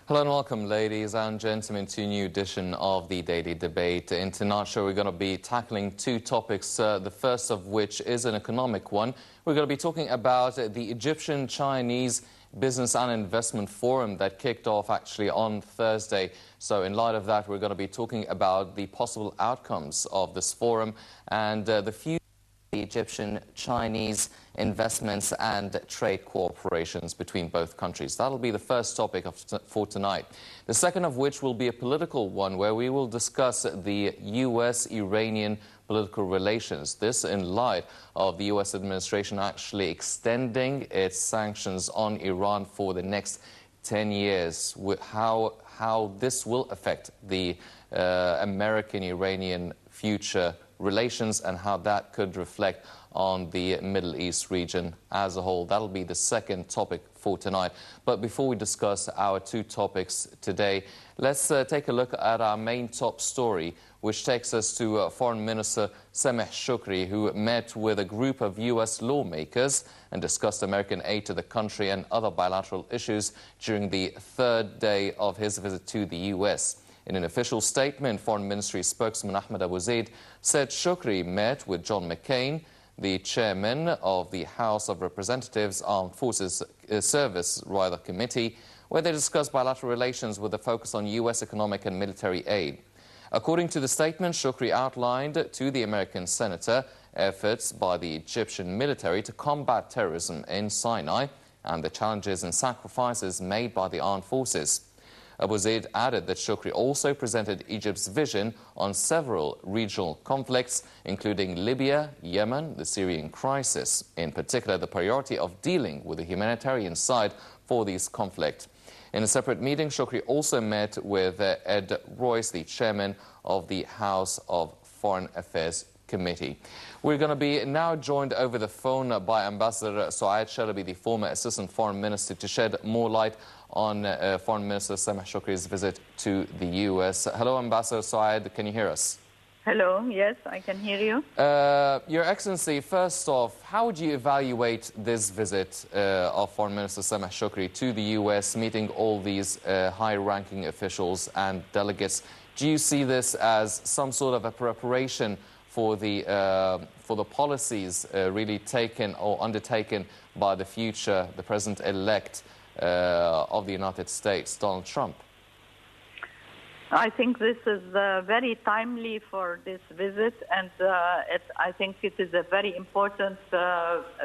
Hello and welcome, ladies and gentlemen, to a new edition of the Daily Debate. In tonight's show, we're going to be tackling two topics, the first of which is an economic one. We're going to be talking about the Egyptian-Chinese Business and Investment Forum that kicked off actually on Thursday. So in light of that, we're going to be talking about the possible outcomes of this forum and the future of the Egyptian-Chinese investments and trade cooperations between both countries. That'll be the first topic for tonight. The second of which will be a political one, where we will discuss the U.S.-Iranian political relations. This in light of the U.S. administration actually extending its sanctions on Iran for the next 10 years. How this will affect the American-Iranian future relations and how that could reflect on the Middle East region as a whole. That'll be the second topic for tonight. But before we discuss our two topics today, let's take a look at our main top story, which takes us to Foreign Minister Sameh Shoukry, who met with a group of U.S. lawmakers and discussed American aid to the country and other bilateral issues during the third day of his visit to the U.S. In an official statement, Foreign Ministry spokesman Ahmed Abu Zaid said Shoukry met with John McCain, the chairman of the House of Representatives Armed Forces Committee, where they discussed bilateral relations with a focus on U.S. economic and military aid. According to the statement, Shoukry outlined to the American senator efforts by the Egyptian military to combat terrorism in Sinai and the challenges and sacrifices made by the armed forces. Abu Zaid added that Shoukry also presented Egypt's vision on several regional conflicts, including Libya, Yemen, the Syrian crisis, in particular the priority of dealing with the humanitarian side for these conflicts. In a separate meeting, Shoukry also met with Ed Royce, the chairman of the House of Foreign Affairs Committee. We're going to be now joined over the phone by Ambassador Suaid Shalabi, the former Assistant Foreign Minister, to shed more light on Foreign Minister Sameh Shoukry's visit to the U.S. Hello, Ambassador Suaid, can you hear us? Hello, yes, I can hear you. Your Excellency, first off, how would you evaluate this visit of Foreign Minister Sameh Shoukry to the U.S., meeting all these high-ranking officials and delegates? Do you see this as some sort of a preparation for the policies really taken or undertaken by the President-elect of the United States, Donald Trump? I think this is very timely for this visit, and I think it is a very important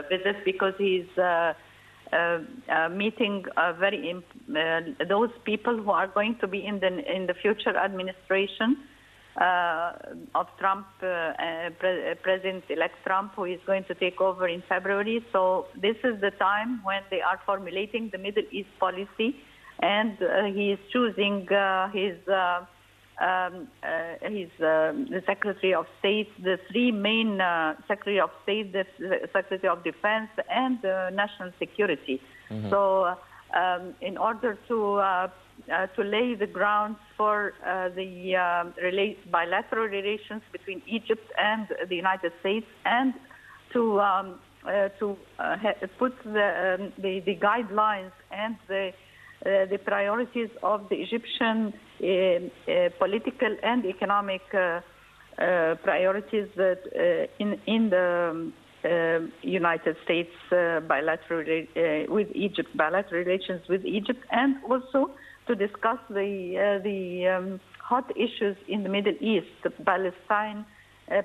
visit because he's meeting those people who are going to be in the future administration of Trump, President-elect Trump, who is going to take over in February. So this is the time when they are formulating the Middle East policy, and he is choosing the Secretary of State, the three main Secretary of State, the Secretary of Defense, and National Security. Mm-hmm. So in order to lay the grounds for the bilateral relations between Egypt and the United States, and to put the guidelines and the priorities of the Egyptian political and economic priorities in the United States with Egypt, bilateral relations with Egypt, and also to discuss the hot issues in the Middle East, the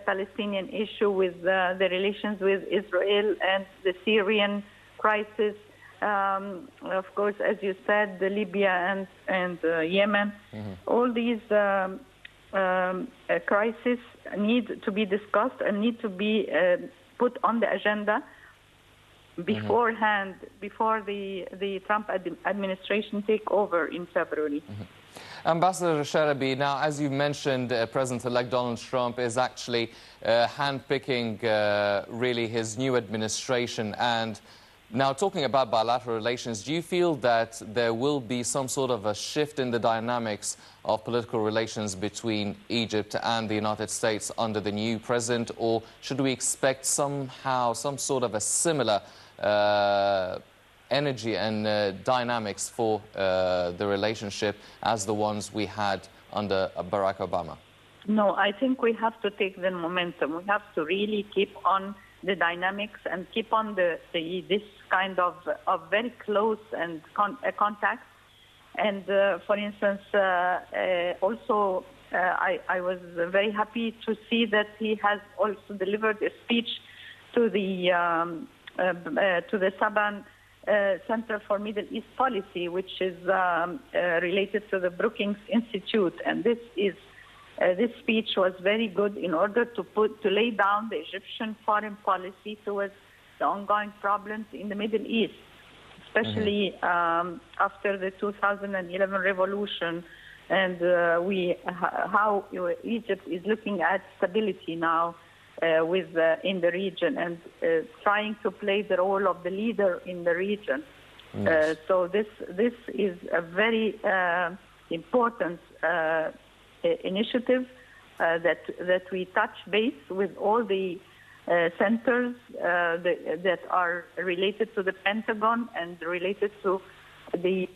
Palestinian issue with the relations with Israel and the Syrian crisis. Of course, as you said, the Libya and Yemen. Mm-hmm. All these crises need to be discussed and need to be put on the agenda beforehand, mm-hmm. before the Trump administration take over in February. Mm-hmm. Ambassador Shalabi, now, as you mentioned, President-elect Donald Trump is actually handpicking really his new administration. And now, talking about bilateral relations, do you feel that there will be some sort of a shift in the dynamics of political relations between Egypt and the United States under the new president, or should we expect somehow some sort of a similar energy and dynamics for the relationship as the ones we had under Barack Obama? No, I think we have to take the momentum. We have to really keep on the dynamics and keep on this kind of very close and contact. And for instance, also I was very happy to see that he has also delivered a speech to the Saban Center for Middle East Policy, which is related to the Brookings Institute, and this speech was very good in order to lay down the Egyptian foreign policy towards the ongoing problems in the Middle East, especially after the 2011 revolution, and how Egypt is looking at stability now in the region and trying to play the role of the leader in the region. Yes. So this is a very important initiative that we touch base with all the centers that are related to the Pentagon and related to the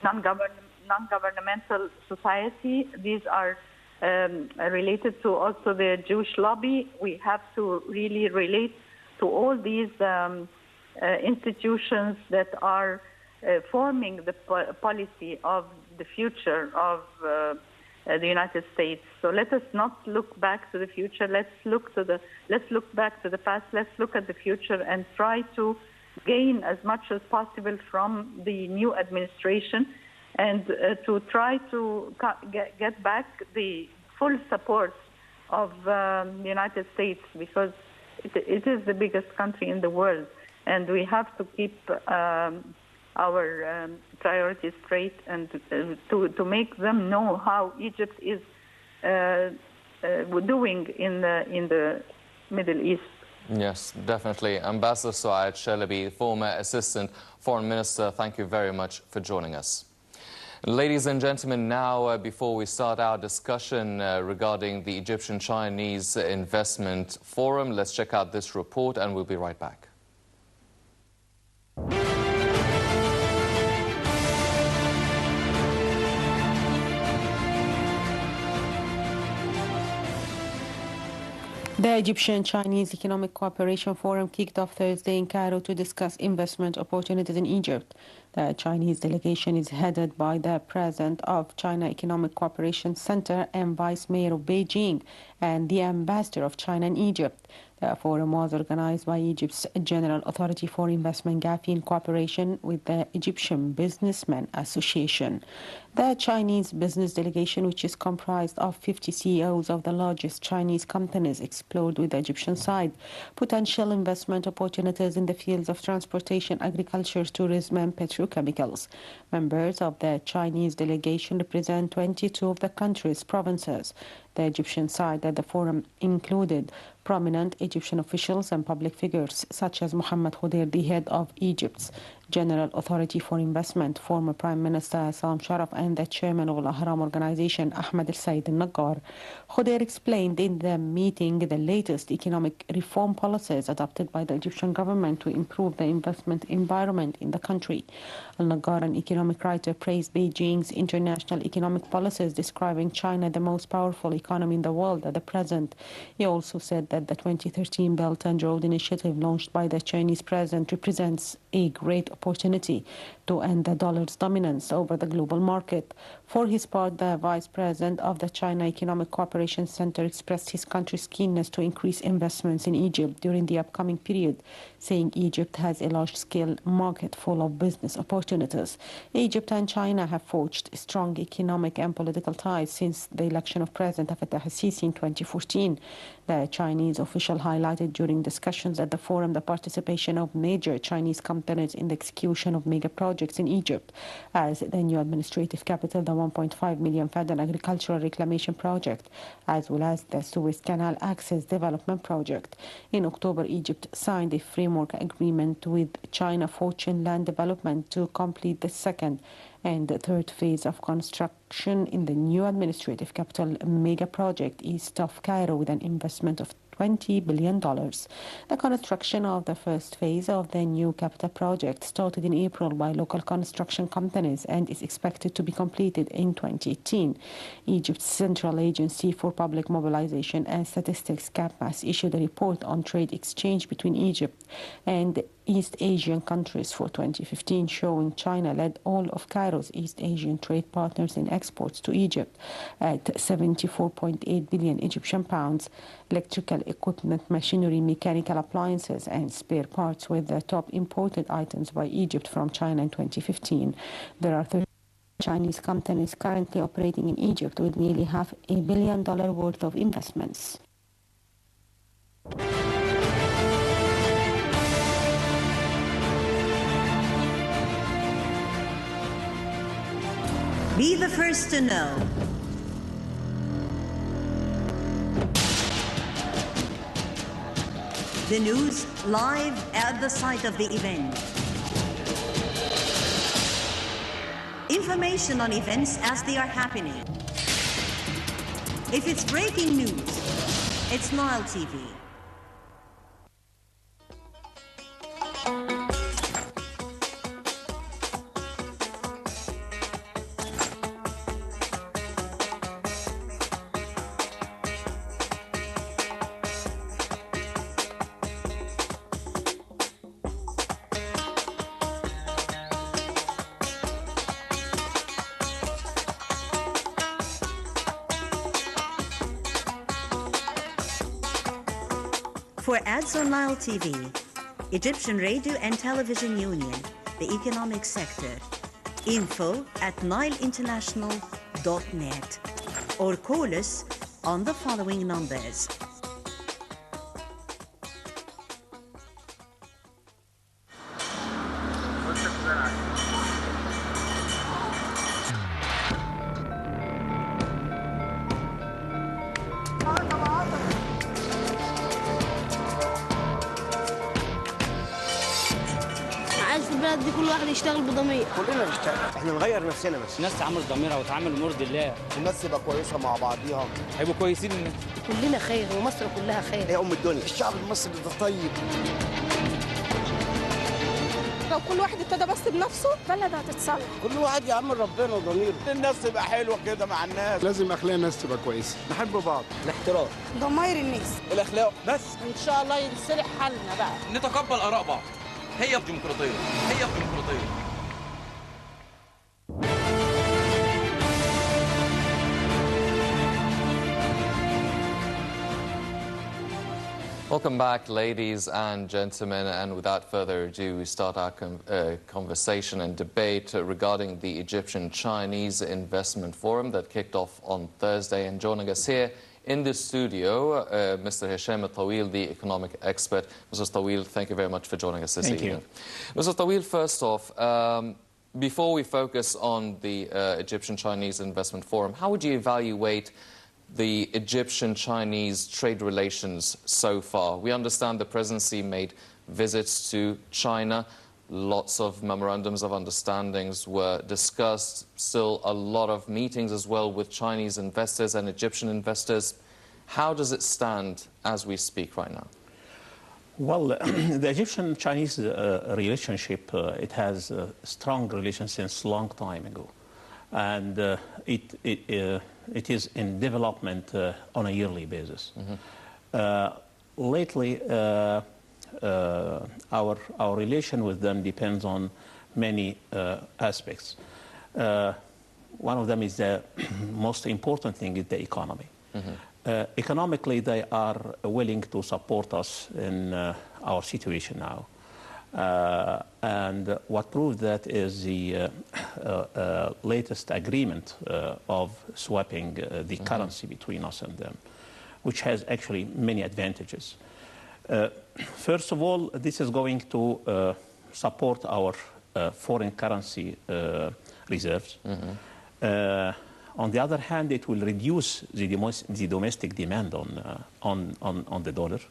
non-governmental society. These are related to also the Jewish lobby. We have to really relate to all these institutions that are forming the policy of the future of the United States. So let us not look back to the future. Let's look back to the past. Let's look at the future and try to gain as much as possible from the new administration, and to try to get back the full support of the United States, because it is the biggest country in the world, and we have to keep our priorities straight and to make them know how Egypt is doing in the Middle East. Yes, definitely. Ambassador Suaid Shalabi, former Assistant Foreign Minister, thank you very much for joining us. Ladies and gentlemen, now before we start our discussion regarding the Egyptian-Chinese Investment Forum, let's check out this report and we'll be right back. The Egyptian-Chinese Economic Cooperation Forum kicked off Thursday in Cairo to discuss investment opportunities in Egypt. The Chinese delegation is headed by the President of China Economic Cooperation Center and Vice Mayor of Beijing and the Ambassador of China in Egypt. The forum was organized by Egypt's General Authority for Investment GAFI in cooperation with the Egyptian Businessmen Association. The Chinese business delegation, which is comprised of 50 CEOs of the largest Chinese companies, explored with the Egyptian side potential investment opportunities in the fields of transportation, agriculture, tourism and petrochemicals. Members of the Chinese delegation represent 22 of the country's provinces. The Egyptian side at the forum included prominent Egyptian officials and public figures such as Mohammed Khudair, the head of Egypt's General Authority for Investment, former Prime Minister Salam Sharaf, and the chairman of Al-Ahram organization, Ahmed El-Said Al-Naggar. Khudair explained in the meeting the latest economic reform policies adopted by the Egyptian government to improve the investment environment in the country. Al-Naggar, an economic writer, praised Beijing's international economic policies, describing China the most powerful economy in the world at the present. He also said that the 2013 Belt and Road Initiative launched by the Chinese president represents a great opportunity to end the dollar's dominance over the global market. For his part, the vice president of the China Economic Cooperation Center expressed his country's keenness to increase investments in Egypt during the upcoming period, saying Egypt has a large-scale market full of business opportunities. Egypt and China have forged strong economic and political ties since the election of President Fattah al-Sisi in 2014. The Chinese official highlighted during discussions at the forum the participation of major Chinese companies in the execution of mega projects in Egypt, as the new administrative capital, the 1.5 million federal agricultural reclamation project, as well as the Suez Canal Access Development Project. In October, Egypt signed a framework agreement with China Fortune Land Development to complete the second And the third phase of construction in the new administrative capital mega project east of Cairo with an investment of $20 billion. The construction of the first phase of the new capital project started in April by local construction companies and is expected to be completed in 2018. Egypt's Central Agency for Public Mobilization and Statistics, CAPMAS, issued a report on trade exchange between Egypt and East Asian countries for 2015, showing China led all of Cairo's East Asian trade partners in exports to Egypt at 74.8 billion Egyptian pounds. Electrical equipment, machinery, mechanical appliances, and spare parts were the top imported items by Egypt from China in 2015. There are 30 Chinese companies currently operating in Egypt with nearly $500 million worth of investments. Be the first to know. The news live at the site of the event. Information on events as they are happening. If it's breaking news, it's Nile TV. For ads on Nile TV, Egyptian Radio and Television Union, the economic sector, info@nileinternational.net, or call us on the following numbers. عايز في البلد دي كل واحد يشتغل بضمير. كلنا نشتغل، احنا نغير نفسنا بس. الناس تعامل ضميرها وتعامل مرضي الله. الناس تبقى كويسه مع بعضيها. هيبقوا كويسين الناس. كلنا خير ومصر كلها خير. هي الدنيا، الشعب المصري ده طيب. لو كل واحد ابتدى بس بنفسه البلد هتتصلح. كل واحد يعمل ربنا وضميره. الناس تبقى حلوه كده مع الناس. لازم اخلاق الناس تبقى كويسه، نحب بعض. الاحترام. ضماير الناس. الاخلاق بس. ان شاء الله ينصلح حالنا بقى. نتقبل اراء بعض. هي الديمقراطيه، هي الديمقراطيه. Welcome back, ladies and gentlemen, and without further ado, we start our conversation and debate regarding the Egyptian-Chinese Investment Forum that kicked off on Thursday. And joining us here in the studio, Mr. Hisham Taweel, the economic expert. Mr. Taweel, thank you very much for joining us this evening. Mr. Taweel, first off, before we focus on the Egyptian-Chinese Investment Forum, how would you evaluate the Egyptian-Chinese trade relations so far? We understand the presidency made visits to China. Lots of memorandums of understandings were discussed. Still a lot of meetings as well with Chinese investors and Egyptian investors. How does it stand as we speak right now? Well, the Egyptian-Chinese relationship, it has a strong relation since a long time ago. And it is in development on a yearly basis. Lately, our relation with them depends on many aspects. One of them is the most important thing is the economy. Economically, they are willing to support us in our situation now. And what proves that is the latest agreement of swapping the currency between us and them, which has actually many advantages. First of all, this is going to support our foreign currency reserves. On the other hand, it will reduce the domestic demand on the dollar.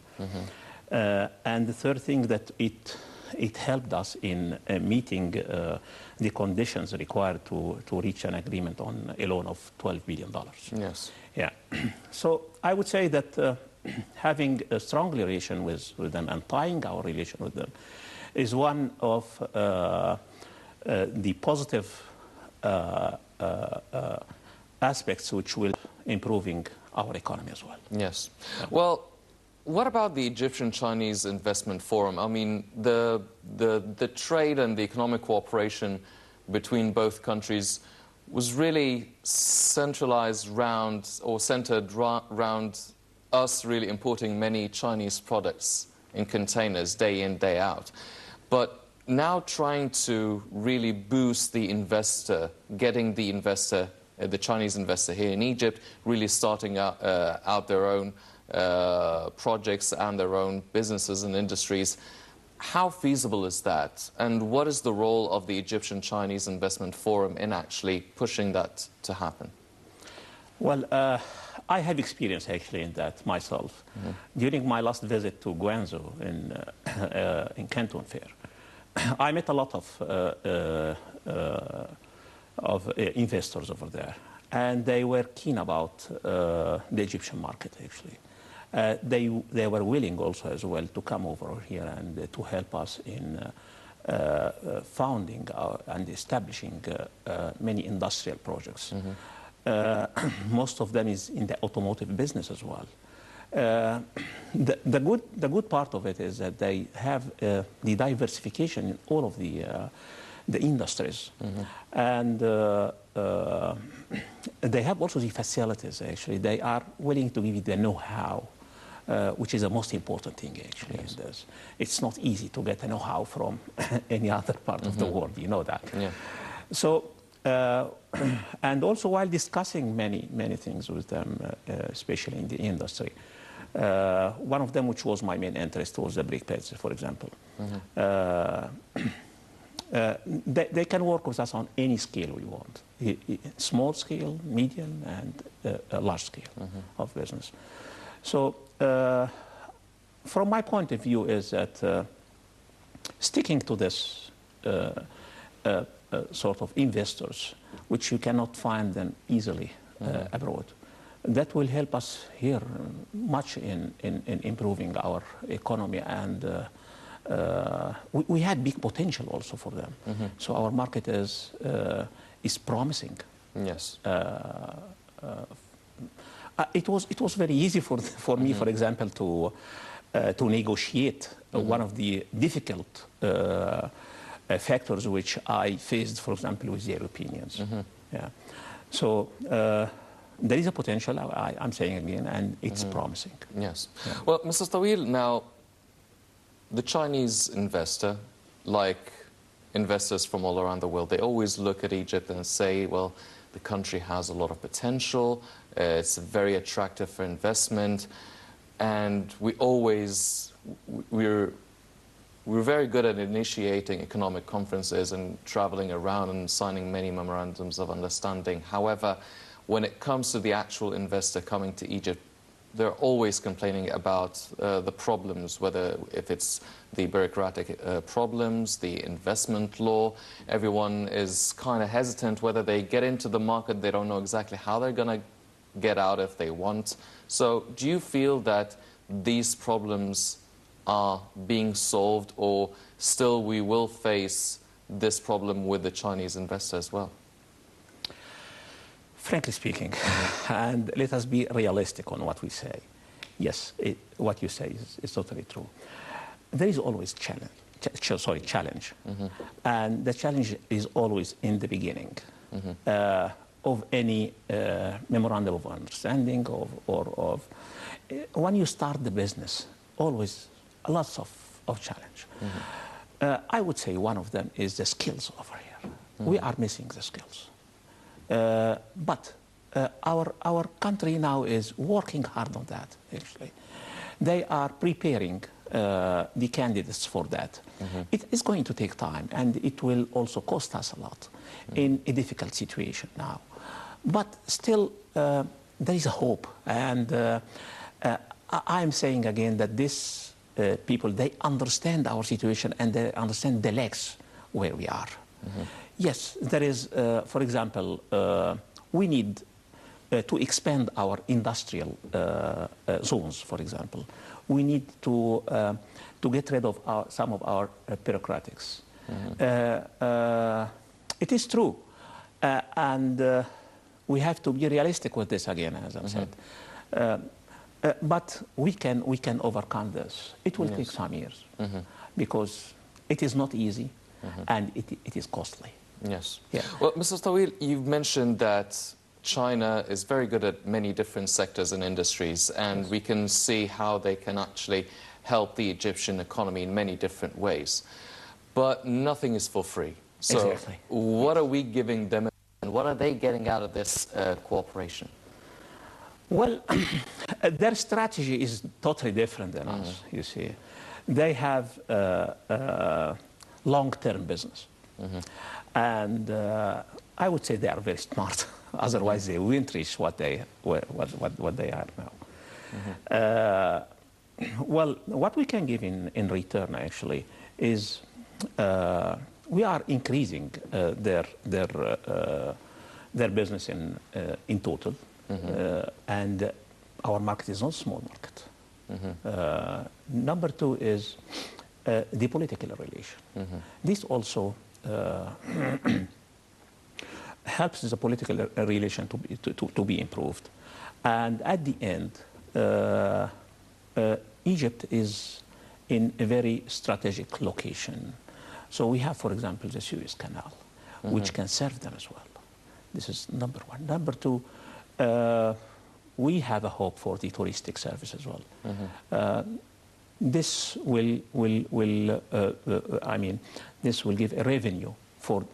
And the third thing that it it helped us in meeting the conditions required to reach an agreement on a loan of $12 billion. Yes. Yeah. So I would say that having a strong relation with them and tying our relation with them is one of the positive aspects which will improving our economy as well. Yes. Well, what about the Egyptian-Chinese Investment Forum? I mean, the trade and the economic cooperation between both countries was really centralized around, or centered around us really importing many Chinese products in containers day in, day out. But now trying to really boost the investor, getting the investor, the Chinese investor here in Egypt, really starting out their own projects and their own businesses and industries. How feasible is that? And what is the role of the Egyptian-Chinese Investment Forum in actually pushing that to happen? Well, I have experience actually in that myself. During my last visit to Guangzhou in Canton Fair, I met a lot of investors over there, and they were keen about the Egyptian market actually. They were willing also as well to come over here and to help us in founding and establishing many industrial projects. Most of them is in the automotive business as well. The good part of it is that they have the diversification in all of the industries, and they have also the facilities. Actually, they are willing to give you the know-how, which is the most important thing actually. Yes. In this. It's not easy to get a know-how from any other part of the world. You know that. Yeah. So. And also while discussing many things with them, especially in the industry, one of them which was my main interest was the brake pads, for example. They can work with us on any scale we want, small scale, medium, and large scale of business. So from my point of view is that sticking to this sort of investors, which you cannot find them easily abroad. That will help us here much in improving our economy, and we had big potential also for them. So our market is promising. Yes. It was very easy for me, for example, to negotiate one of the difficult factors which I faced, for example, with the Europeans. Yeah. So there is a potential, I'm saying again, and it's promising. Yes. Yeah. Well, Mr. Taweel, now, the Chinese investor, like investors from all around the world, they always look at Egypt and say, well, the country has a lot of potential, it's very attractive for investment, and we're very good at initiating economic conferences and traveling around and signing many memorandums of understanding. However, when it comes to the actual investor coming to Egypt, they're always complaining about the problems, if it's the bureaucratic problems, the investment law. Everyone is kind of hesitant whether they get into the market. They don't know exactly how they're going to get out if they want. So do you feel that these problems are being solved, or still we will face this problem with the Chinese investor as well? Frankly speaking, and let us be realistic on what we say. Yes, what you say is totally true. There is always challenge. And the challenge is always in the beginning of any memorandum of understanding, or when you start the business, always lots of challenge. I would say one of them is the skills over here. We are missing the skills. But our country now is working hard on that, actually. They are preparing the candidates for that. It is going to take time, and it will also cost us a lot in a difficult situation now. But still, there is a hope, and I'm saying again that this people, they understand our situation and they understand the legs where we are. Yes, there is, for example, we need to expand our industrial zones, for example. We need to get rid of some of our bureaucratics. It is true, and we have to be realistic with this again, as I said. But we can overcome this. It will take some years because it is not easy and it is costly. Yes. Yeah. Well, Mr. Taweel, you've mentioned that China is very good at many different sectors and industries, and we can see how they can actually help the Egyptian economy in many different ways. But nothing is for free. So exactly. What are we giving them, and what are they getting out of this cooperation? Well, their strategy is totally different than us, you see. They have long-term business. And I would say they are very smart. Otherwise, they wouldn't reach what they are now. Well, what we can give in return, actually, is we are increasing their business in total. And our market is not a small market. Number two is the political relation. This also helps the political relation to be improved. And at the end, Egypt is in a very strategic location. So we have, for example, the Suez Canal, which can serve them as well. This is number one. Number two, we have a hope for the touristic service as well. This will this will give a revenue for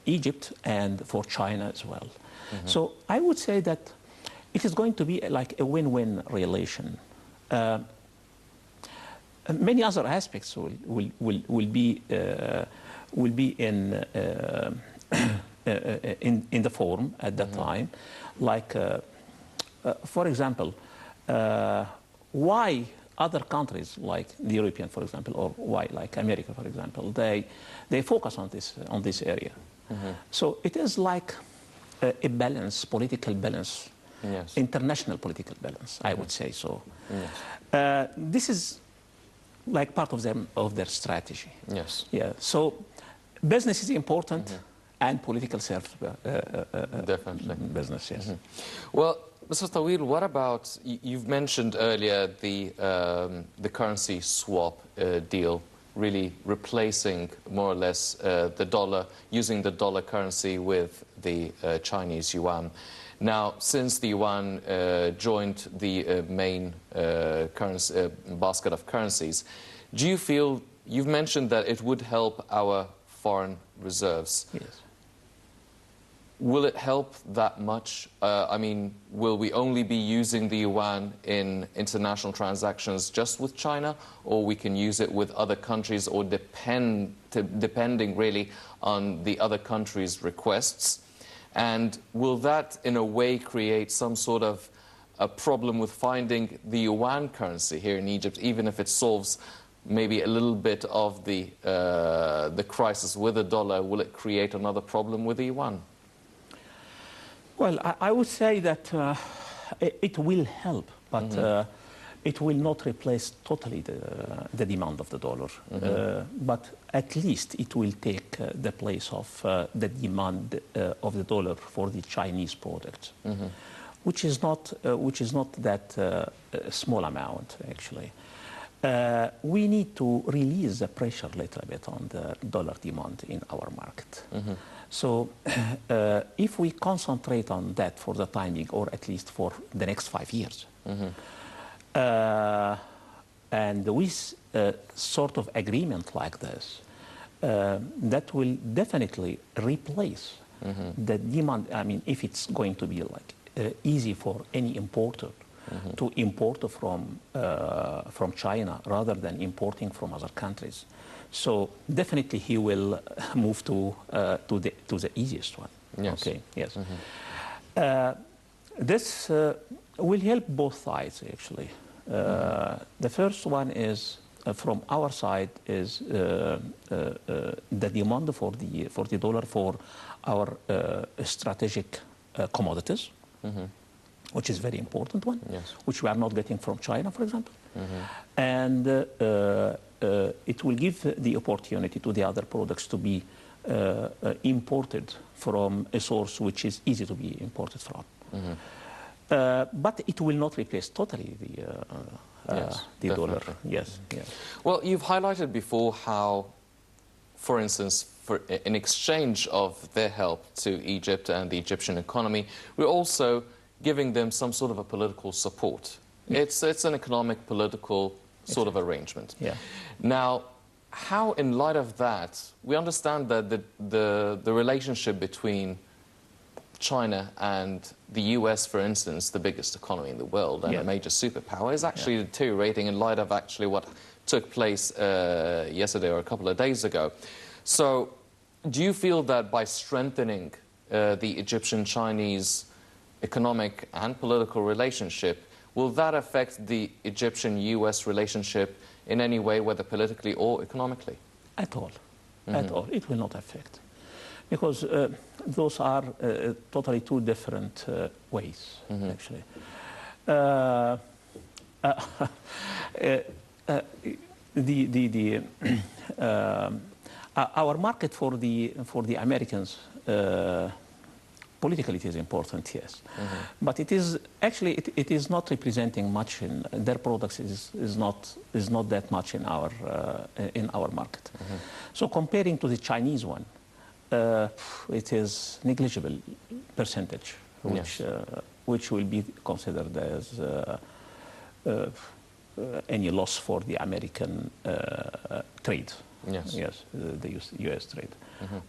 Egypt and for China as well. So I would say that it is going to be like a win-win relation. Many other aspects will be in the forum at that time, like for example, why other countries like the European, for example, or why like America, for example, they focus on this area. So it is like a balance, political balance, international political balance, I would say so. This is like part of their strategy. Yes. Yeah. So business is important, and political serves definitely business. Yes. Well, Mr. Taweel, what about, you've mentioned earlier the currency swap deal, really replacing more or less the dollar, using the dollar currency with the Chinese yuan. Now, since the yuan joined the main currency, basket of currencies, do you feel, you've mentioned that it would help our foreign reserves. Yes. Will it help that much? I mean, will we only be using the yuan in international transactions just with China, or we can use it with other countries, or depending really on the other countries' requests? And will that, in a way, create some sort of a problem with finding the yuan currency here in Egypt, even if it solves maybe a little bit of the crisis with the dollar? Will it create another problem with the yuan? Well, I would say that it will help, but it will not replace totally the demand of the dollar. But at least it will take the place of the demand of the dollar for the Chinese products, which is not that small amount, actually. We need to release the pressure a little bit on the dollar demand in our market. So if we concentrate on that for the time being, or at least for the next 5 years, and with sort of agreement like this, that will definitely replace the demand. I mean, if it's going to be like easy for any importer to import from China rather than importing from other countries. So definitely he will move to the easiest one. Yes. Okay. Yes. This will help both sides, actually. The first one is from our side is the demand for the dollar for our strategic commodities, which is very important one, which we are not getting from China, for example. And it will give the opportunity to the other products to be imported from a source which is easy to be imported from. But it will not replace totally the dollar. Yes, yes. Well, you've highlighted before how, for instance, in exchange of their help to Egypt and the Egyptian economy, we're also giving them some sort of a political support. It's an economic, political sort of arrangement. Now, how, in light of that, we understand that the relationship between China and the US, for instance, the biggest economy in the world and a major superpower, is actually deteriorating in light of actually what took place yesterday or a couple of days ago. So do you feel that by strengthening the Egyptian-Chinese economic and political relationship, will that affect the Egyptian-US relationship in any way, whether politically or economically? At all. At all. It will not affect. Because those are totally two different ways, actually. Our market for the Americans, politically it is important, yes. But it is actually it is not representing much in their products. Is not that much in our market. So comparing to the Chinese one, it is negligible percentage, which will be considered as any loss for the American trade. Yes, the U.S. trade.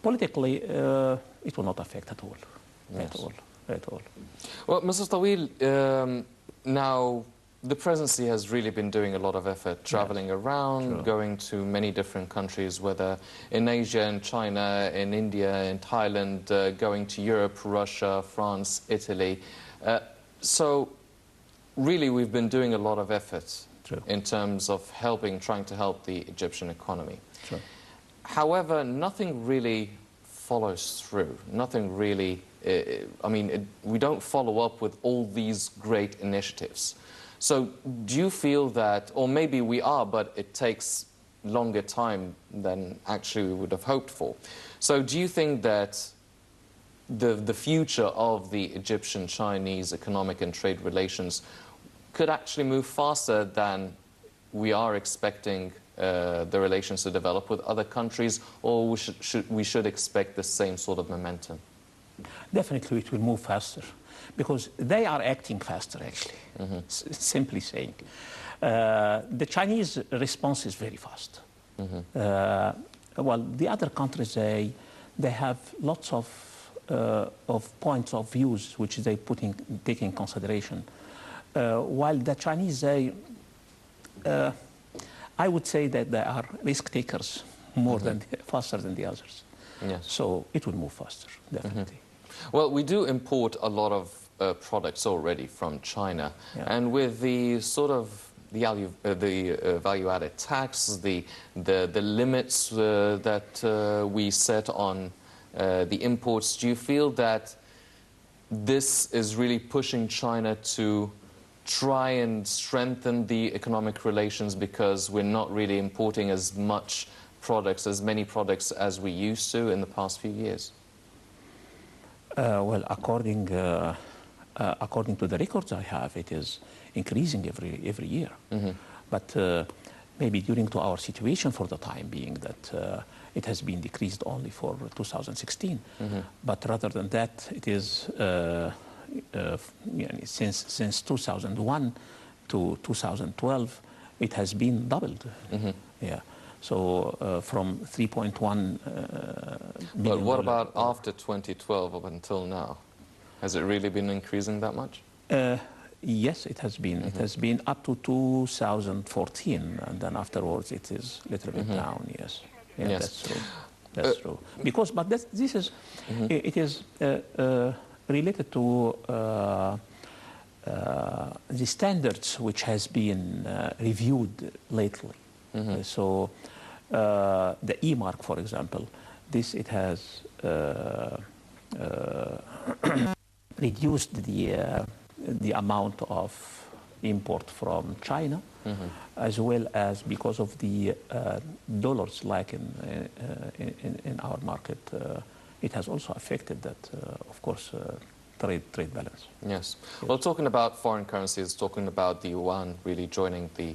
Politically, it will not affect at all. At all. Well, Mr. Taweel, now the presidency has really been doing a lot of effort, traveling around, going to many different countries, whether in Asia, in China, in India, in Thailand, going to Europe, Russia, France, Italy. So really we've been doing a lot of effort in terms of trying to help the Egyptian economy. However, nothing really follows through. Nothing really, we don't follow up with all these great initiatives. So do you feel that, or maybe we are, but it takes longer time than actually we would have hoped for. So do you think that the future of the Egyptian-Chinese economic and trade relations could actually move faster than we are expecting the relations to develop with other countries, or we should expect the same sort of momentum? Definitely it will move faster, because they are acting faster, actually, simply saying. The Chinese response is very fast. Well, the other countries, they have lots of points of views which they take in consideration. While the Chinese, I would say that they are risk takers more than faster than the others. So it will move faster, definitely. Well, we do import a lot of products already from China, and with the sort of the value-added tax, the limits that we set on the imports, do you feel that this is really pushing China to try and strengthen the economic relations, because we're not really importing as many products as we used to in the past few years? Well, according to the records I have, it is increasing every year. But maybe during to our situation for the time being, that it has been decreased only for 2016. But rather than that, it is since 2001 to 2012, it has been doubled. So from 3.1 million. But what about after 2012 up until now? Has it really been increasing that much? Yes, it has been. It has been up to 2014, and then afterwards it is a little bit down. Yes, that's true. That's true. Because, but this is, it is related to the standards which has been reviewed lately. So the E-mark, for example, it has reduced the amount of import from China, as well as because of the dollars, like in our market, it has also affected that, of course, trade balance. Yes. Well, talking about foreign currencies, talking about the yuan really joining the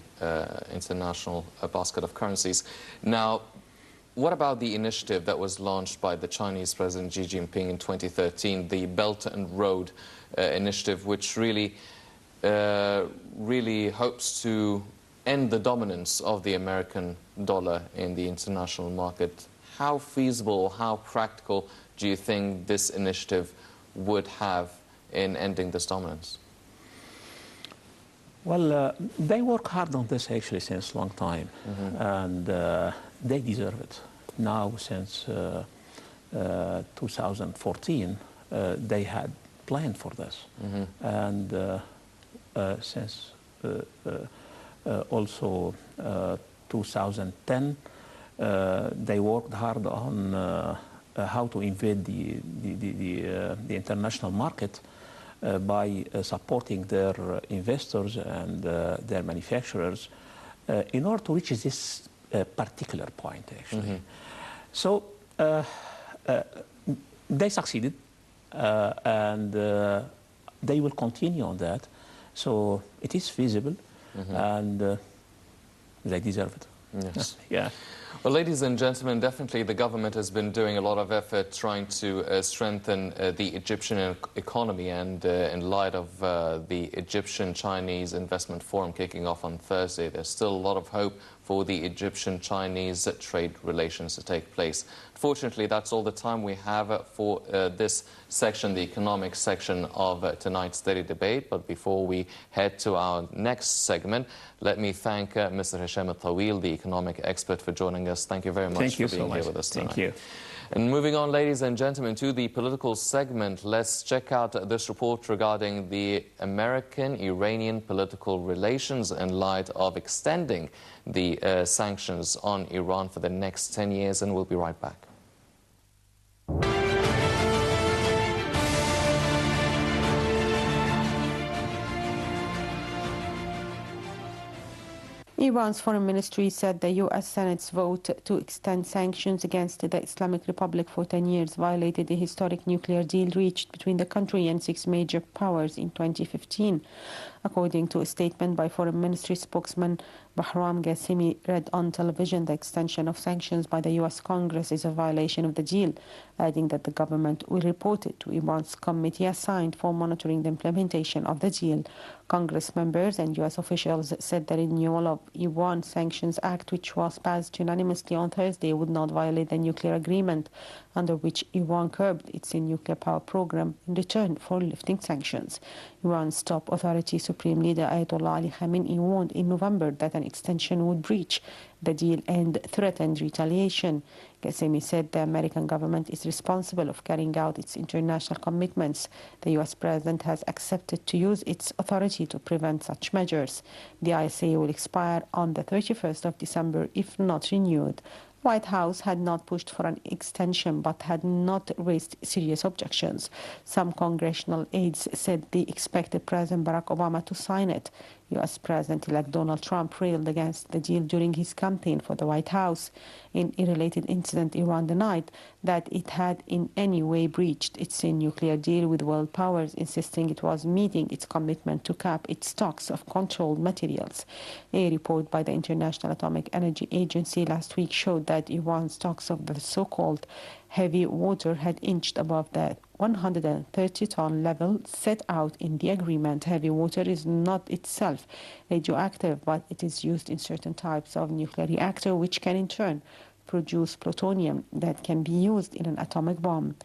international basket of currencies. Now, what about the initiative that was launched by the Chinese President Xi Jinping in 2013, the Belt and Road Initiative, which really hopes to end the dominance of the American dollar in the international market? How feasible, how practical do you think this initiative would have in ending this dominance? Well, they work hard on this actually since a long time, and they deserve it. Now, since 2014, they had planned for this, and since also 2010, they worked hard on how to invade the international market by supporting their investors and their manufacturers in order to reach this particular point, actually. So they succeeded, and they will continue on that. So it is feasible, and they deserve it. Yes. Yeah. Well, ladies and gentlemen, definitely the government has been doing a lot of effort trying to strengthen the Egyptian economy, and in light of the Egyptian-Chinese Investment Forum kicking off on Thursday, there's still a lot of hope for the Egyptian-Chinese trade relations to take place. Fortunately, that's all the time we have for this section, the economic section of tonight's Daily Debate. But before we head to our next segment, let me thank Mr. Hisham Taweel, the economic expert, for joining us. Thank you very much for being here with us tonight. Thank you. And moving on, ladies and gentlemen, to the political segment, let's check out this report regarding the American-Iranian political relations in light of extending the sanctions on Iran for the next 10 years, and we'll be right back. Iran's foreign ministry said the U.S. Senate's vote to extend sanctions against the Islamic Republic for 10 years violated the historic nuclear deal reached between the country and 6 major powers in 2015. According to a statement by Foreign Ministry spokesman Bahram Ghasemi read on television, the extension of sanctions by the U.S. Congress is a violation of the deal, adding that the government will report it to Iran's committee assigned for monitoring the implementation of the deal. Congress members and U.S. officials said the renewal of Iran Sanctions Act, which was passed unanimously on Thursday, would not violate the nuclear agreement under which Iran curbed its nuclear power program in return for lifting sanctions. Iran's top authority, Supreme Leader Ayatollah Ali Khamenei, warned in November that an extension would breach the deal and threatened retaliation. Ghasemi said the American government is responsible of carrying out its international commitments. The U.S. president has accepted to use its authority to prevent such measures. The ISA will expire on the 31st of December if not renewed. White House had not pushed for an extension but had not raised serious objections. Some congressional aides said they expected President Barack Obama to sign it. U.S. President-elect Donald Trump railed against the deal during his campaign for the White House. In a related incident, Iran denied that it had in any way breached its nuclear deal with world powers, insisting it was meeting its commitment to cap its stocks of controlled materials. A report by the International Atomic Energy Agency last week showed that Iran's stocks of the so-called heavy water had inched above the 130-ton level set out in the agreement. Heavy water is not itself radioactive, but it is used in certain types of nuclear reactor, which can in turn produce plutonium that can be used in an atomic bomb.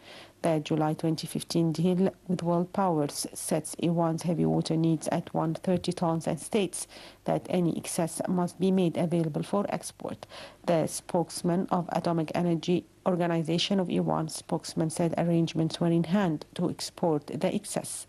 The July 2015 deal with world powers sets Iran's heavy water needs at 130 tons and states that any excess must be made available for export. The spokesman of Atomic Energy Organization of Iran spokesman said arrangements were in hand to export the excess.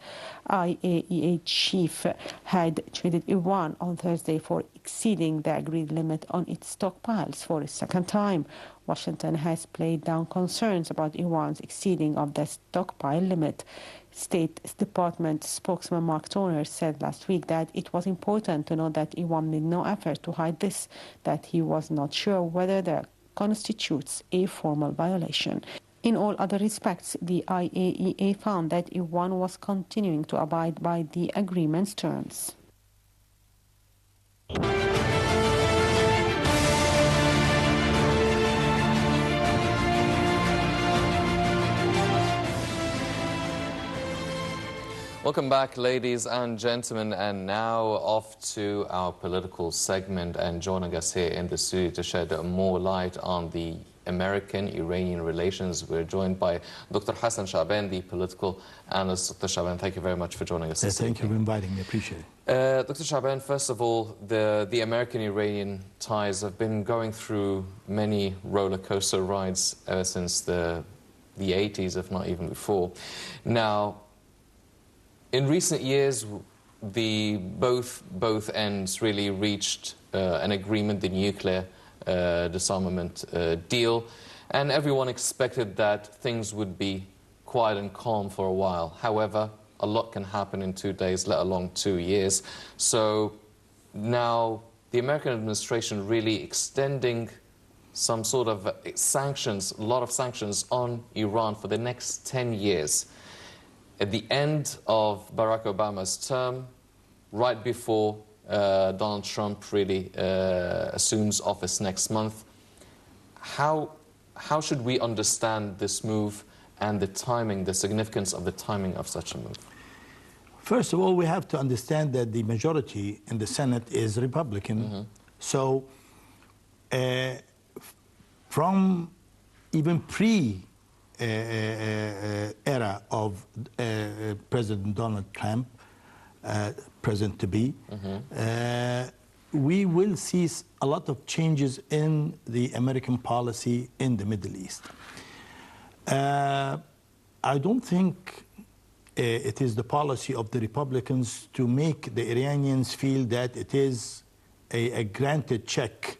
IAEA chief had treated Iran on Thursday for exceeding the agreed limit on its stockpiles for a second time. Washington has played down concerns about Iran's exceeding of the stockpile limit. State Department spokesman Mark Toner said last week that it was important to note that Iran made no effort to hide this, that he was not sure whether the constitutes a formal violation. In all other respects, the IAEA found that Iran was continuing to abide by the agreement's terms. Welcome back, ladies and gentlemen, and now off to our political segment, and joining us here in the studio to shed more light on the American-Iranian relations. We're joined by Dr. Hassan Shaban, the political analyst. Dr. Shaban, thank you very much for joining us. Thank you for inviting me. Appreciate it. Dr. Shaban, first of all, the American-Iranian ties have been going through many roller coaster rides ever since the 80s, if not even before. Now, in recent years, both ends really reached an agreement, the nuclear disarmament deal, and everyone expected that things would be quiet and calm for a while. However, a lot can happen in 2 days, let alone 2 years. So now the American administration really extending some sort of sanctions, a lot of sanctions on Iran for the next 10 years. At the end of Barack Obama's term, right before Donald Trump really assumes office next month, how should we understand this move and the timing, the significance of the timing of such a move? First of all, we have to understand that the majority in the Senate is Republican. Mm-hmm. So from even era of President Donald Trump, present-to-be, we will see a lot of changes in the American policy in the Middle East. I don't think it is the policy of the Republicans to make the Iranians feel that it is a granted check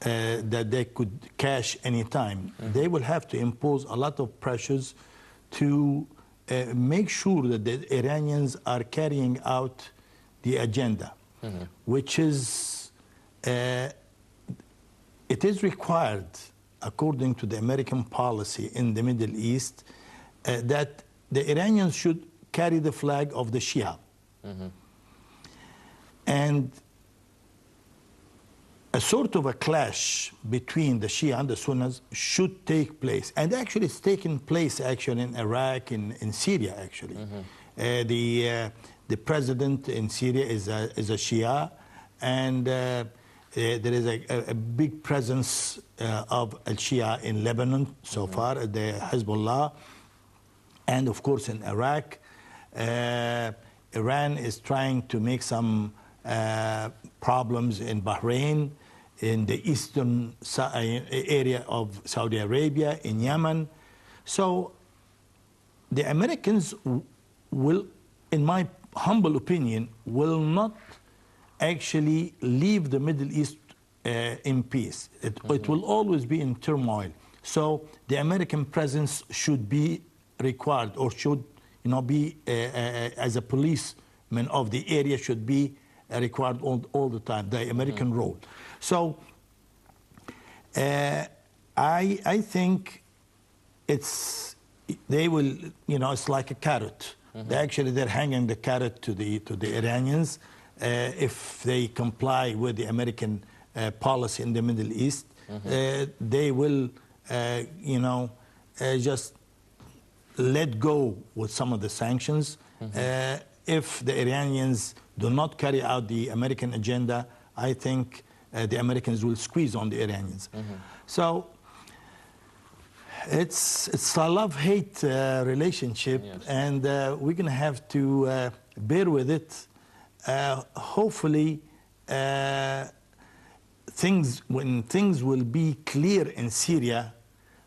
that they could cash anytime. Mm-hmm. They will have to impose a lot of pressures to make sure that the Iranians are carrying out the agenda, mm-hmm. which is, it is required, according to the American policy in the Middle East, that the Iranians should carry the flag of the Shia. Mm-hmm. And a sort of a clash between the Shia and the Sunnis should take place. And actually it's taken place actually in Iraq, in Syria actually. Mm-hmm. The president in Syria is a Shia, and there is a big presence of al-Shia in Lebanon so mm-hmm. far, the Hezbollah, and of course in Iraq. Iran is trying to make some problems in Bahrain, in the eastern area of Saudi Arabia, in Yemen. So the Americans will, in my humble opinion, will not actually leave the Middle East in peace. It will always be in turmoil. So the American presence should be required, or should be as a policeman of the area, should be required all the time, the American mm-hmm. role. So I think they will, it's like a carrot. Mm-hmm. They're hanging the carrot to the Iranians if they comply with the American policy in the Middle East. Mm-hmm. They will, just let go with some of the sanctions. Mm-hmm. If the Iranians do not carry out the American agenda, I think the Americans will squeeze on the Iranians. Mm-hmm. So It's a love-hate relationship, yes. and we're going to have to bear with it. Hopefully, when things will be clear in Syria,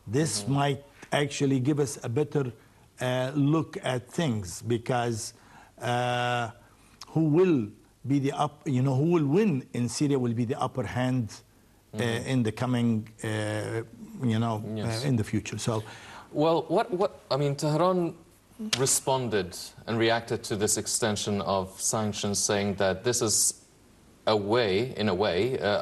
this might actually give us a better look at things, because who will be who will win in Syria will be the upper hand in the coming, Yes. in the future. So, well, I mean, Tehran responded and reacted to this extension of sanctions, saying that this is a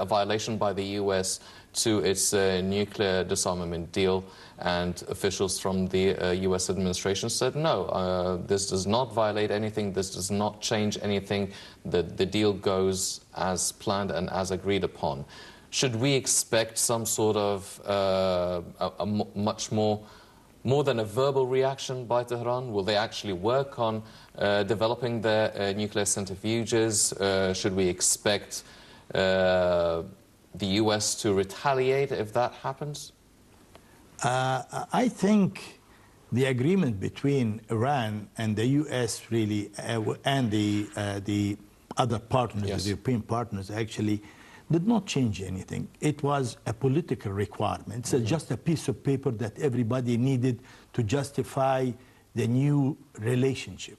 violation by the US to its nuclear disarmament deal, and officials from the US administration said, no, this does not violate anything, this does not change anything, the deal goes as planned and as agreed upon. Should we expect some sort of much more than a verbal reaction by Tehran? Will they actually work on developing their nuclear centrifuges? Should we expect the US to retaliate if that happens? I think the agreement between Iran and the US really, and the other partners, yes. the European partners, actually did not change anything. It was a political requirement. It's just a piece of paper that everybody needed to justify the new relationship.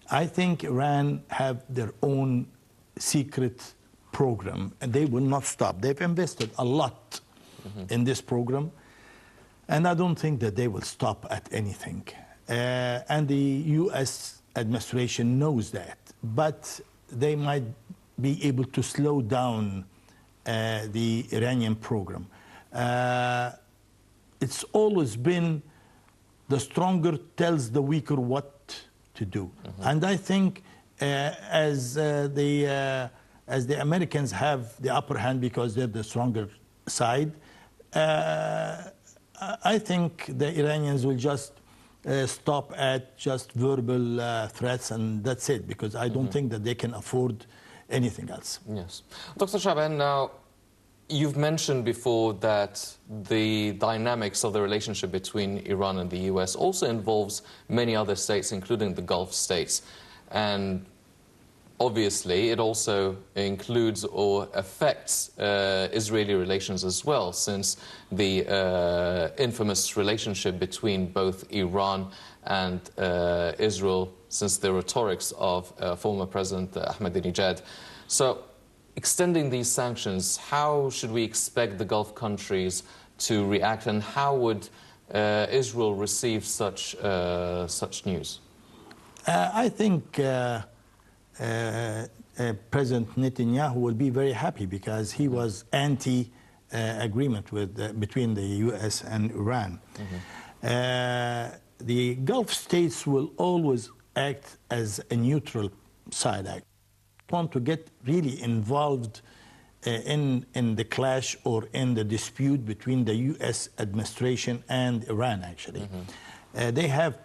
I think Iran have their own secret program, and they will not stop. They've invested a lot in this program, and I don't think that they will stop at anything. And the US administration knows that, but they might be able to slow down the Iranian program. It's always been the stronger tells the weaker what to do. And I think as the Americans have the upper hand because they're the stronger side, I think the Iranians will just stop at just verbal threats, and that's it, because I don't think that they can afford anything else. Yes. Dr. Shaban, now, you've mentioned before that the dynamics of the relationship between Iran and the US also involves many other states, including the Gulf states. And obviously, it also includes or affects Israeli relations as well, since the infamous relationship between both Iran and Israel, since the rhetorics of former President Ahmadinejad. So, extending these sanctions, how should we expect the Gulf countries to react, and how would Israel receive such news? I think President Netanyahu will be very happy, because he was anti-agreement between the US and Iran. The Gulf states will always act as a neutral side. Want to get really involved in the clash or in the dispute between the US administration and Iran, actually. They have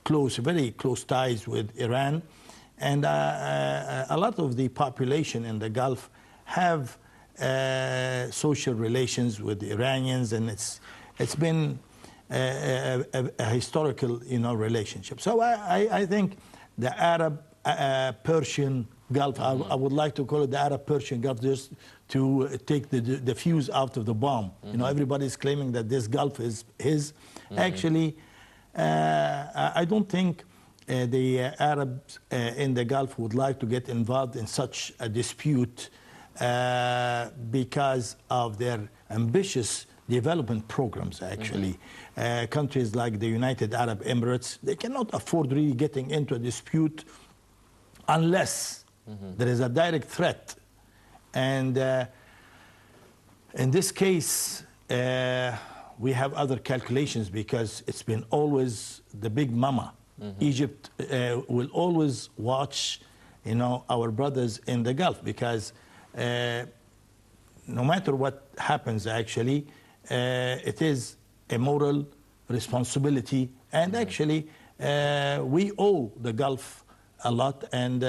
very close ties with Iran, and a lot of the population in the Gulf have social relations with the Iranians, and it's been a historical, relationship. So I think the Arab-Persian Gulf, I would like to call it the Arab-Persian Gulf, just to take the fuse out of the bomb. Everybody's claiming that this Gulf is his. Actually, I don't think the Arabs in the Gulf would like to get involved in such a dispute because of their ambitious development programs, actually. Countries like the United Arab Emirates, they cannot afford really getting into a dispute unless there is a direct threat. And in this case, we have other calculations, because it's been always the big mama. Egypt will always watch, our brothers in the Gulf, because no matter what happens, actually, it is a moral responsibility. And actually, we owe the Gulf a lot, and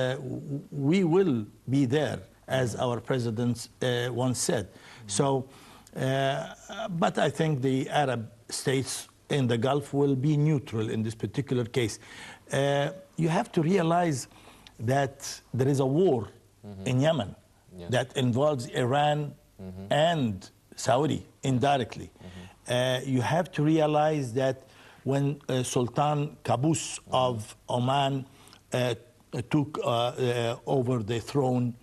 we will be there, as our president once said. So, but I think the Arab states in the Gulf will be neutral in this particular case. You have to realize that there is a war in Yemen that involves Iran and Saudi indirectly. You have to realize that when Sultan Qaboos of Oman took over the throne,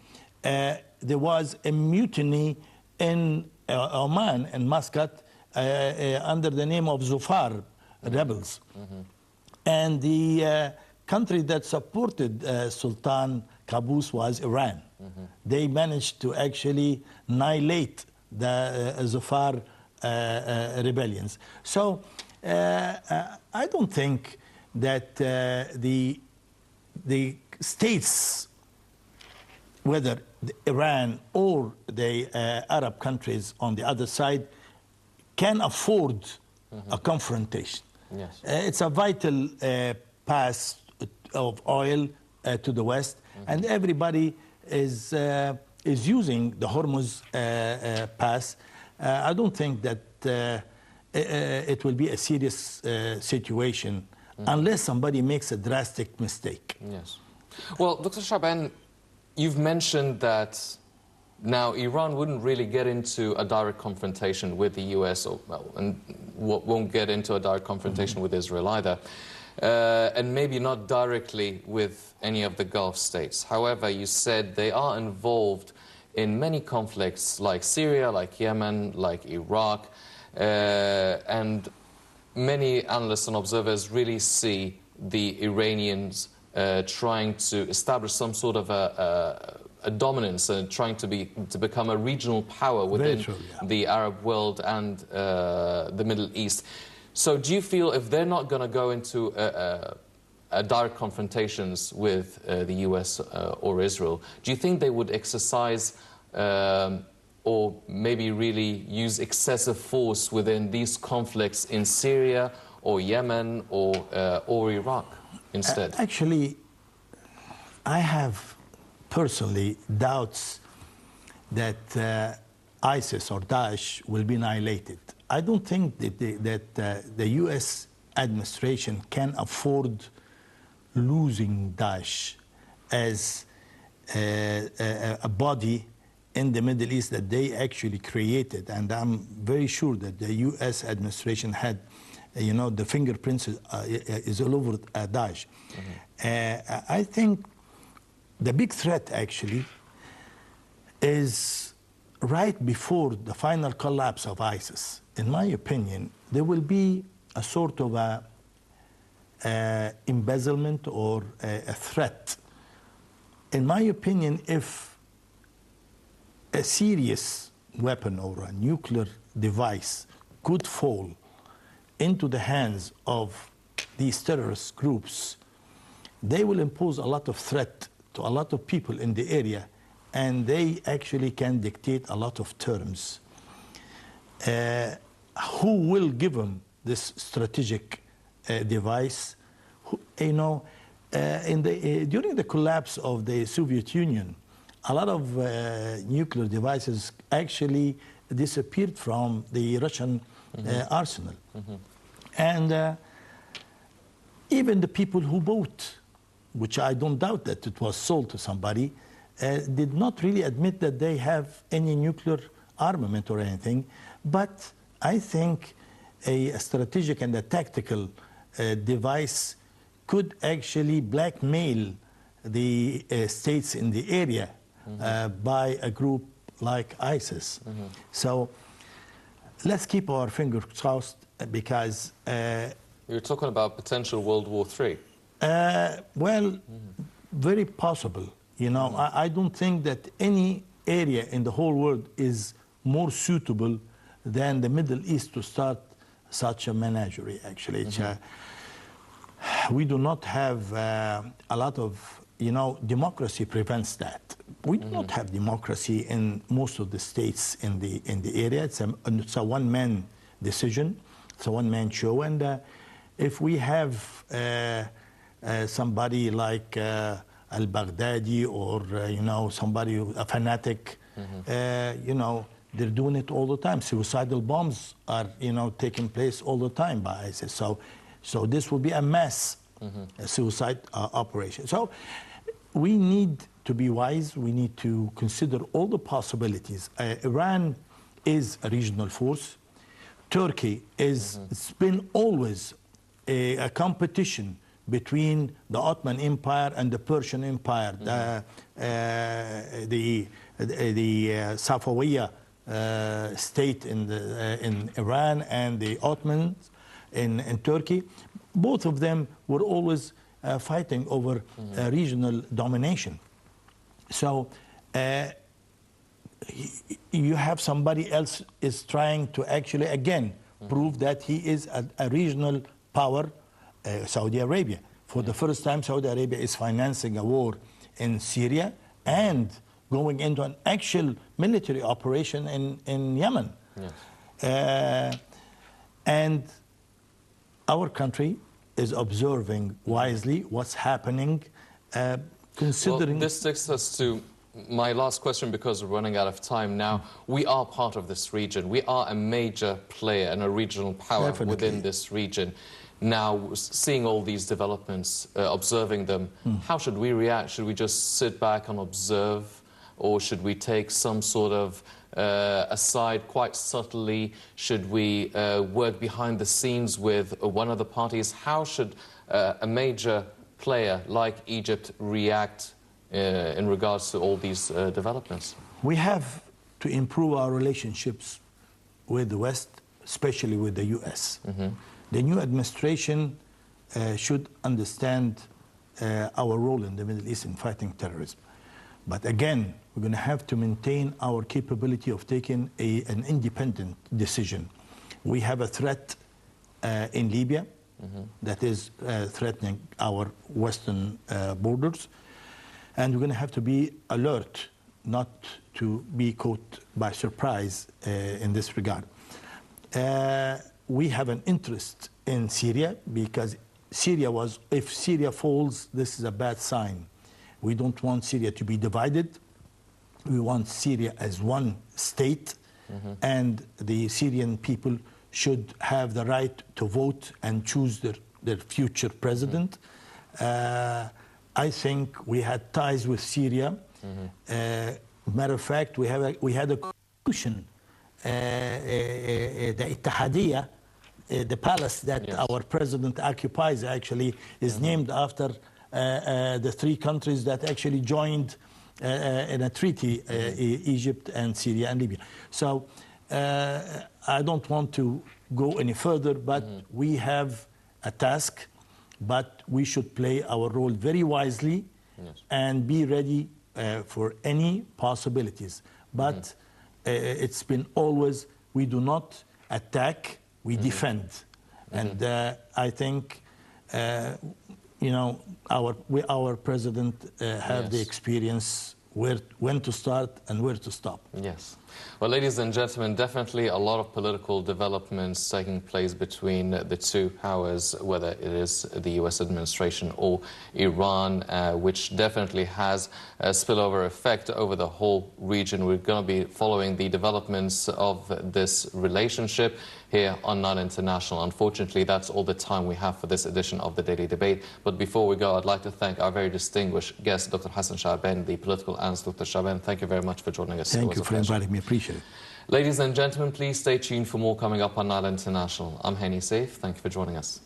there was a mutiny in Oman, in Muscat, under the name of Zufar rebels. And the country that supported Sultan Qaboos was Iran. They managed to actually annihilate the Zufar rebellions. So I don't think that the states, whether Iran or the Arab countries on the other side, can afford a confrontation. Yes. It's a vital pass of oil to the West, and everybody is using the Hormuz pass. I don't think that it will be a serious situation unless somebody makes a drastic mistake. Yes. Well, Dr. Shaban, you've mentioned that now Iran wouldn't really get into a direct confrontation with the US, and won't get into a direct confrontation with Israel either, and maybe not directly with any of the Gulf states. However, you said they are involved in many conflicts like Syria, like Yemen, like Iraq, and many analysts and observers really see the Iranians trying to establish some sort of a dominance and trying to become a regional power within the Arab world and the Middle East. So do you feel if they're not going to go into direct confrontations with the US or Israel, do you think they would exercise or maybe really use excessive force within these conflicts in Syria or Yemen or Iraq instead? Actually, I have personally doubts that ISIS or Daesh will be annihilated. I don't think that the US administration can afford losing Daesh as a body in the Middle East that they actually created. And I'm very sure that the US administration had, the fingerprints is all over Daesh. I think the big threat actually is right before the final collapse of ISIS. In my opinion, there will be a sort of embezzlement or a threat. In my opinion, if a serious weapon or a nuclear device could fall into the hands of these terrorist groups, they will impose a lot of threat to a lot of people in the area, and they actually can dictate a lot of terms. Who will give them this strategic device? During the collapse of the Soviet Union, a lot of nuclear devices actually disappeared from the Russian arsenal. And even the people who bought, which I don't doubt that it was sold to somebody, did not really admit that they have any nuclear armament or anything. But I think a strategic and a tactical device could actually blackmail the states in the area by a group like ISIS. So let's keep our fingers crossed, because... You're talking about potential World War III. Well, very possible. I don't think that any area in the whole world is more suitable than the Middle East to start such a menagerie, actually. We do not have a lot of, democracy prevents that. We do not have democracy in most of the states in the area. It's a one-man decision. It's a one-man show. And if we have somebody like al-Baghdadi or, somebody, a fanatic, they're doing it all the time. Suicidal bombs are, taking place all the time by ISIS. So this will be a mass suicide operation. So we need to be wise. We need to consider all the possibilities. Iran is a regional force. Turkey is, it's been always a competition between the Ottoman Empire and the Persian Empire, the Safawiya state in Iran and the Ottomans in Turkey. Both of them were always fighting over regional domination. So you have somebody else is trying to actually, again, prove that he is a regional power, Saudi Arabia. For the first time, Saudi Arabia is financing a war in Syria and going into an actual military operation in Yemen. Yes. And our country is observing wisely what's happening, considering... Well, this takes us to my last question, because we're running out of time now. We are part of this region. We are a major player and a regional power within this region. Now, seeing all these developments, observing them, how should we react? Should we just sit back and observe? Or should we take some sort of aside quite subtly? Should we work behind the scenes with one of the parties? How should a major player like Egypt react in regards to all these developments? We have to improve our relationships with the West, especially with the U.S. The new administration should understand our role in the Middle East in fighting terrorism. But again, we're going to have to maintain our capability of taking an independent decision. We have a threat in Libya that is threatening our western borders. And we're going to have to be alert not to be caught by surprise in this regard. We have an interest in Syria because Syria was, if Syria falls, this is a bad sign. We don't want Syria to be divided. We want Syria as one state, and the Syrian people should have the right to vote and choose their future president. I think we had ties with Syria. Matter of fact, we had a constitution, the Ittihadiyya, the palace that our president occupies actually is named after the three countries that actually joined in a treaty, Egypt and Syria and Libya. So I don't want to go any further, but we have a task, but we should play our role very wisely and be ready for any possibilities. But it's been always, we do not attack, we defend. And I think, our president have the experience when to start and where to stop. Yes. Well, ladies and gentlemen, definitely a lot of political developments taking place between the two powers, whether it is the U.S. administration or Iran, which definitely has a spillover effect over the whole region. We're going to be following the developments of this relationship here on Nile International. Unfortunately, that's all the time we have for this edition of the Daily Debate. But before we go, I'd like to thank our very distinguished guest, Dr. Hassan Shaaban, the political analyst. Dr. Shaaban, thank you very much for joining us. Thank you for inviting me. Appreciate it. Ladies and gentlemen, please stay tuned for more coming up on Nile International. I'm Hani Saif. Thank you for joining us.